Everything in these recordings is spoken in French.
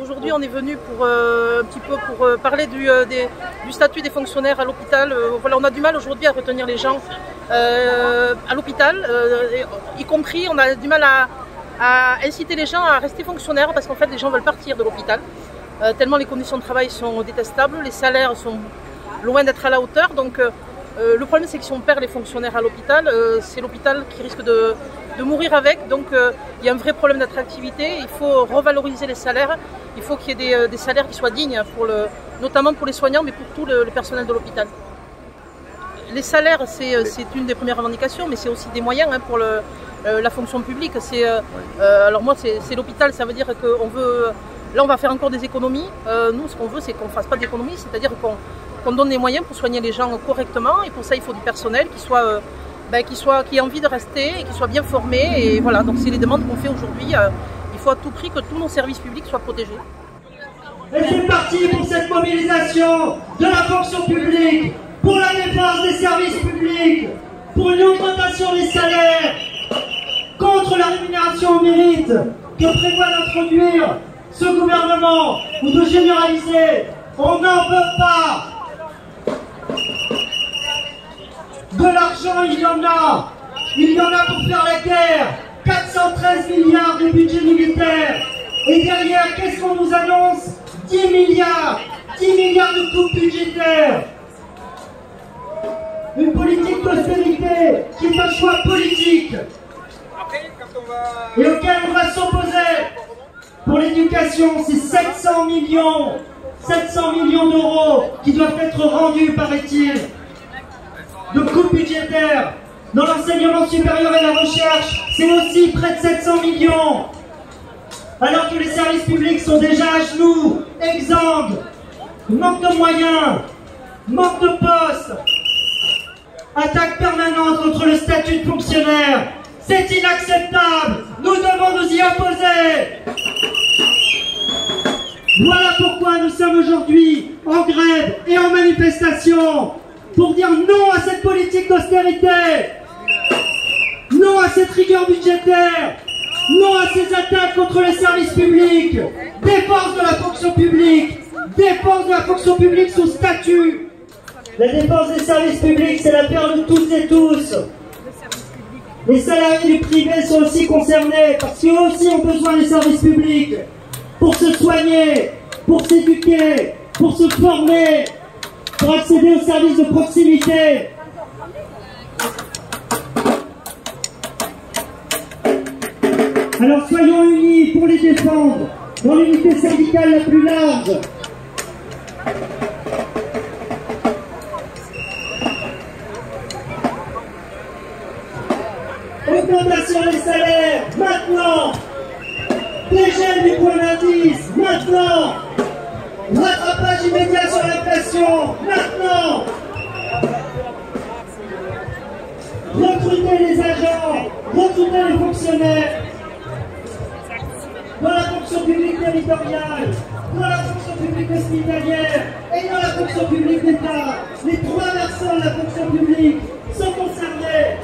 Aujourd'hui, on est venu pour un petit peu pour parler du statut des fonctionnaires à l'hôpital. Voilà, on a du mal aujourd'hui à retenir les gens à l'hôpital, y compris on a du mal à inciter les gens à rester fonctionnaires parce qu'en fait les gens veulent partir de l'hôpital. Tellement les conditions de travail sont détestables, les salaires sont loin d'être à la hauteur. Donc le problème c'est que si on perd les fonctionnaires à l'hôpital, c'est l'hôpital qui risque de mourir avec. Donc il y a un vrai problème d'attractivité, il faut revaloriser les salaires, il faut qu'il y ait des salaires qui soient dignes, notamment pour les soignants mais pour tout le personnel de l'hôpital. Les salaires c'est une des premières revendications, mais c'est aussi des moyens pour la fonction publique. Alors moi c'est l'hôpital, ça veut dire qu'on veut... Là on va faire encore des économies, nous ce qu'on veut c'est qu'on ne fasse pas d'économies, c'est-à-dire qu'on donne les moyens pour soigner les gens correctement, et pour ça il faut du personnel qui ait envie de rester et qui soit bien formé, et voilà, donc c'est les demandes qu'on fait aujourd'hui. Il faut à tout prix que tous nos services publics soient protégés. Et c'est parti pour cette mobilisation de la fonction publique, pour la défense des services publics, pour une augmentation des salaires, contre la rémunération au mérite que prévoit d'introduire ce gouvernement, ou de généraliser. On n'en veut pas. De l'argent, il y en a. Il y en a pour faire la guerre. 413 milliards de budget militaire. Et derrière, qu'est-ce qu'on nous annonce? 10 milliards. 10 milliards de coupes budgétaires. Une politique d'austérité qui est un choix politique et auquel on va s'opposer. Pour l'éducation, c'est 700 millions d'euros qui doivent être rendus, paraît-il, de coupes budgétaires. Dans l'enseignement supérieur et la recherche, c'est aussi près de 700 millions. Alors que les services publics sont déjà à genoux, exsangues, manque de moyens, manque de postes, attaque permanente contre le statut de fonctionnaire. C'est inacceptable. Nous devons nous y opposer. Voilà pourquoi nous sommes aujourd'hui en grève et en manifestation, pour dire non à cette politique d'austérité, non à cette rigueur budgétaire, non à ces attaques contre les services publics, défense de la fonction publique, défense de la fonction publique sous statut. La défense des services publics, c'est l'affaire de toutes et tous. Les salariés du privé sont aussi concernés, parce qu'eux aussi ont besoin des services publics pour se soigner, pour s'éduquer, pour se former, pour accéder aux services de proximité. Alors soyons unis pour les défendre dans l'unité syndicale la plus large. Augmentation des salaires, maintenant. Dégel du point d'indice, maintenant. Rattrapage immédiat sur l'inflation, maintenant. Recruter les agents, recruter les fonctionnaires dans la fonction publique territoriale, dans la fonction publique hospitalière et dans la fonction publique d'État. Les trois versants de la fonction publique sont concernés.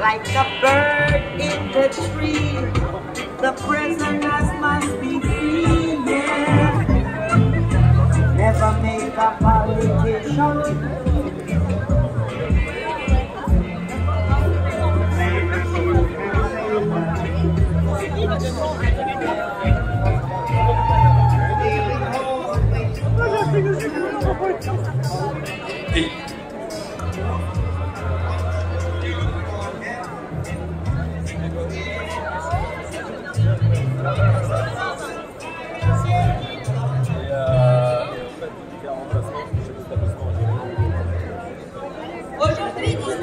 Like the bird in the tree, the prisoners must be free, yeah. Never make a politician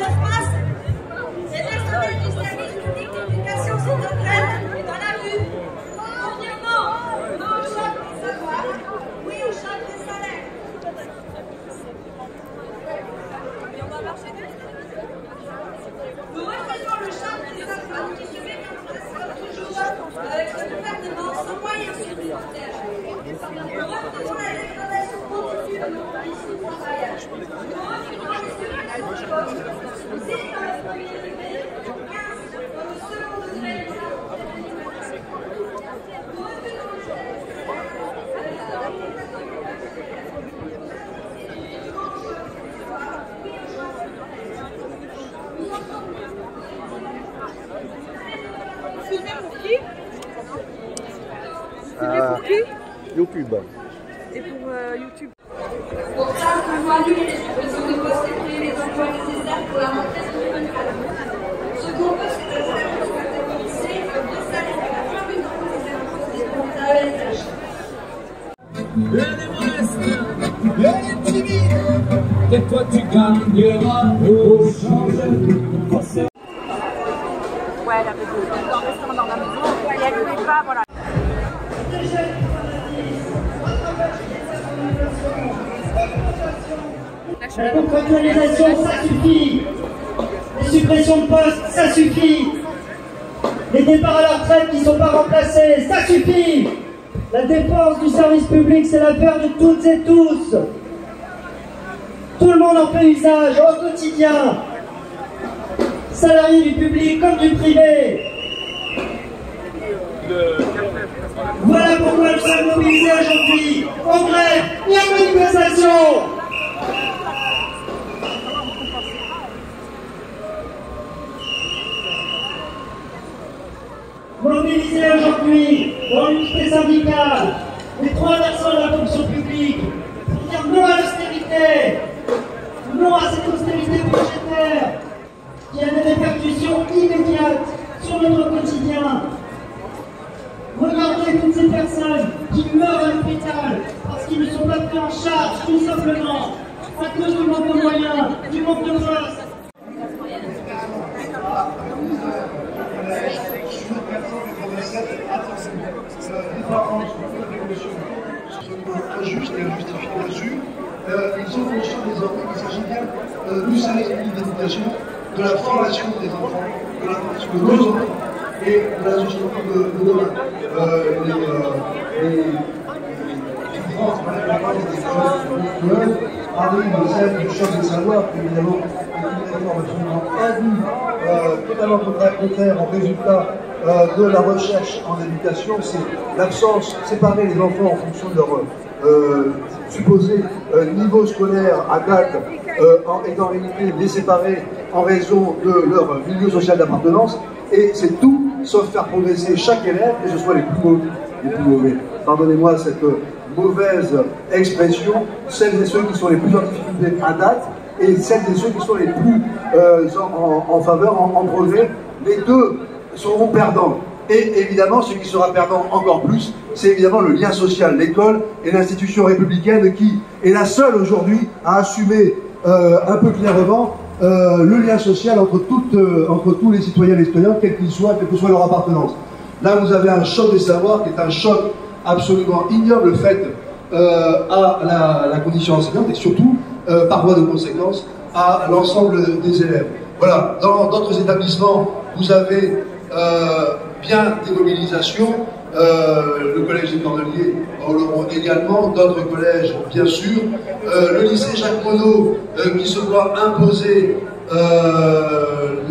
se passe? Les personnels du service public d'éducation sont en grève dans la rue pour dire non, non au choc des savoirs, oui au choc des salaires. Et on va marcher dessus. Nous refusons le choc des savoirs qui se met en place toujours avec le gouvernement sans moyens supplémentaires. Nous refusons la dégradation continue de nos conditions de travail. Nous refusons les suppressions de postes, aussi dans le premier degré, 15 dans le second degré. Nous refusons le filmé pour qui? Filmé pour qui? YouTube. Et pour YouTube. Pour ça, on va annuler les suppressions de postes et créer les emplois nécessaires pour la rentrée 2024. Ce qu'on veut, c'est un salaire de lycée, un vrai salaire à la fin du temps des impôts à l'ESH. Elle est modeste, elle est timide, et toi tu gagneras au change. Ouais, elle avait deux. Elle dormait dans la maison et elle ne voulait pas, voilà. La contractualisation, ça suffit. Les suppressions de postes, ça suffit. Les départs à la retraite qui ne sont pas remplacés, ça suffit. La défense du service public, c'est l'affaire de toutes et tous. Tout le monde en fait usage au quotidien. Salariés du public comme du privé. Voilà pourquoi nous sommes mobilisés aujourd'hui, en grève et en manifestation. Mobilisés aujourd'hui dans l'unité syndicale, les 3 versants de la fonction publique, pour dire non à l'austérité, non à cette austérité budgétaire qui a des répercussions immédiates sur notre quotidien. Regardez toutes ces personnes qui meurent à l'hôpital parce qu'ils ne sont pas pris en charge, tout simplement, à cause du manque de moyens, du manque de postes. Injuste et injustifié là-dessus. Ils sont conscients désormais qu'il s'agit bien du service public d'éducation, de la formation des enfants, de la formation de nos enfants et de la société de demain. Les différences des écoles arrivent de celle du choc des savoirs, qui évidemment est une réforme absolument indue, totalement contraire en résultat de la recherche en éducation, c'est l'absence, séparer les enfants en fonction de leur supposé niveau scolaire à date, étant en réalité les séparer en raison de leur milieu social d'appartenance, et c'est tout sauf faire progresser chaque élève, que ce soit les plus mauvais. Pardonnez-moi cette mauvaise expression, celles et ceux qui sont les plus en difficulté à date, et celles et ceux qui sont les plus en faveur, en progrès, les deux seront perdants. Et évidemment, ce qui sera perdant encore plus, c'est évidemment le lien social, l'école et l'institution républicaine qui est la seule aujourd'hui à assumer un peu clairement le lien social entre tous les citoyens et les citoyens, quels qu'ils soient, quelle que soit leur appartenance. Là, vous avez un choc des savoirs qui est un choc absolument ignoble fait à la condition enseignante et surtout, par voie de conséquence, à l'ensemble des élèves. Voilà, dans d'autres établissements, vous avez bien des mobilisations, le collège des Cordeliers en l'auront également, d'autres collèges bien sûr, le lycée Jacques Monod qui se voit imposer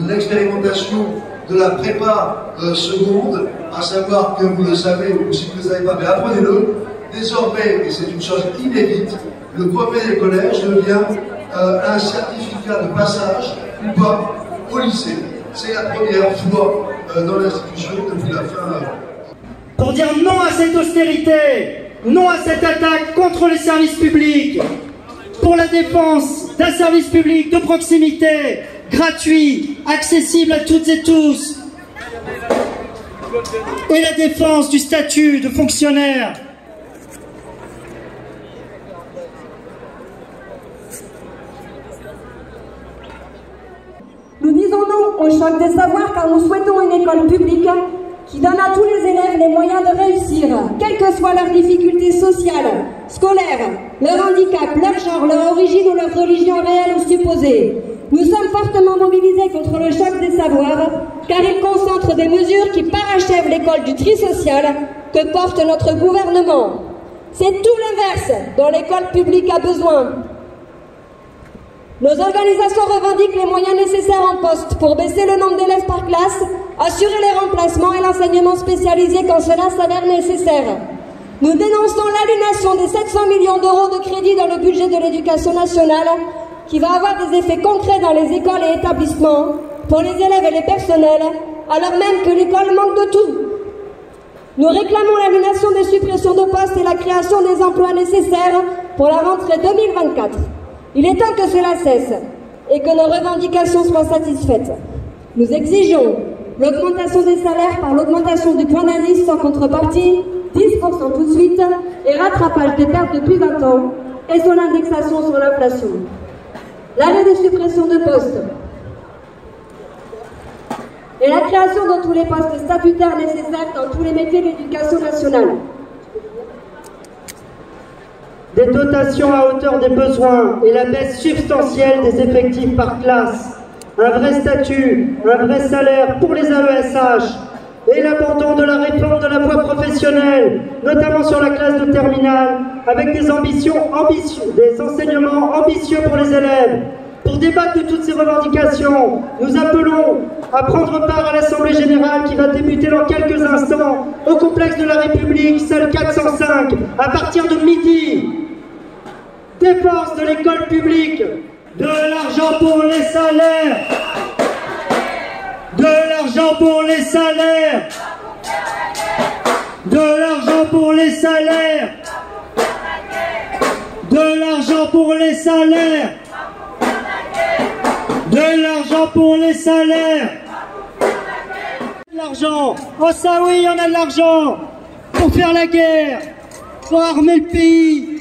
l'expérimentation de la prépa seconde, à savoir que vous le savez, ou si vous ne le savez pas, mais apprenez-le, désormais, et c'est une chose inédite, le brevet des collèges devient un certificat de passage ou pas au lycée. C'est la première fois dans l'institution depuis la fin. Pour dire non à cette austérité, non à cette attaque contre les services publics, pour la défense d'un service public de proximité, gratuit, accessible à toutes et tous, et la défense du statut de fonctionnaire. disons non au choc des savoirs car nous souhaitons une école publique qui donne à tous les élèves les moyens de réussir, quelles que soient leurs difficultés sociales, scolaires, leur handicap, leur genre, leur origine ou leur religion réelle ou supposée. Nous sommes fortement mobilisés contre le choc des savoirs, car il concentre des mesures qui parachèvent l'école du tri social que porte notre gouvernement. C'est tout l'inverse dont l'école publique a besoin. Nos organisations revendiquent les moyens nécessaires en poste pour baisser le nombre d'élèves par classe, assurer les remplacements et l'enseignement spécialisé quand cela s'avère nécessaire. Nous dénonçons l'aliénation des 700 millions d'euros de crédits dans le budget de l'éducation nationale qui va avoir des effets concrets dans les écoles et établissements, pour les élèves et les personnels, alors même que l'école manque de tout. Nous réclamons l'annulation des suppressions de postes et la création des emplois nécessaires pour la rentrée 2024. Il est temps que cela cesse et que nos revendications soient satisfaites. Nous exigeons l'augmentation des salaires par l'augmentation du point d'indice sans contrepartie, 10% tout de suite, et rattrapage des pertes depuis 20 ans, et son indexation sur l'inflation. L'arrêt des suppressions de postes et la création de tous les postes statutaires nécessaires dans tous les métiers de l'éducation nationale. Des dotations à hauteur des besoins et la baisse substantielle des effectifs par classe. Un vrai statut, un vrai salaire pour les AESH et l'abandon de la réforme de la voie professionnelle, notamment sur la classe de terminale, avec des enseignements ambitieux pour les élèves. Pour débattre de toutes ces revendications, nous appelons à prendre part à l'Assemblée Générale qui va débuter dans quelques instants au complexe de la République, salle 405, à partir de midi. Défense de l'école publique, de l'argent pour les salaires, de l'argent pour les salaires, de l'argent pour les salaires, de l'argent pour les salaires, de l'argent pour les salaires, de l'argent. Oh ça oui, il y en a de l'argent pour faire la guerre, pour armer le pays.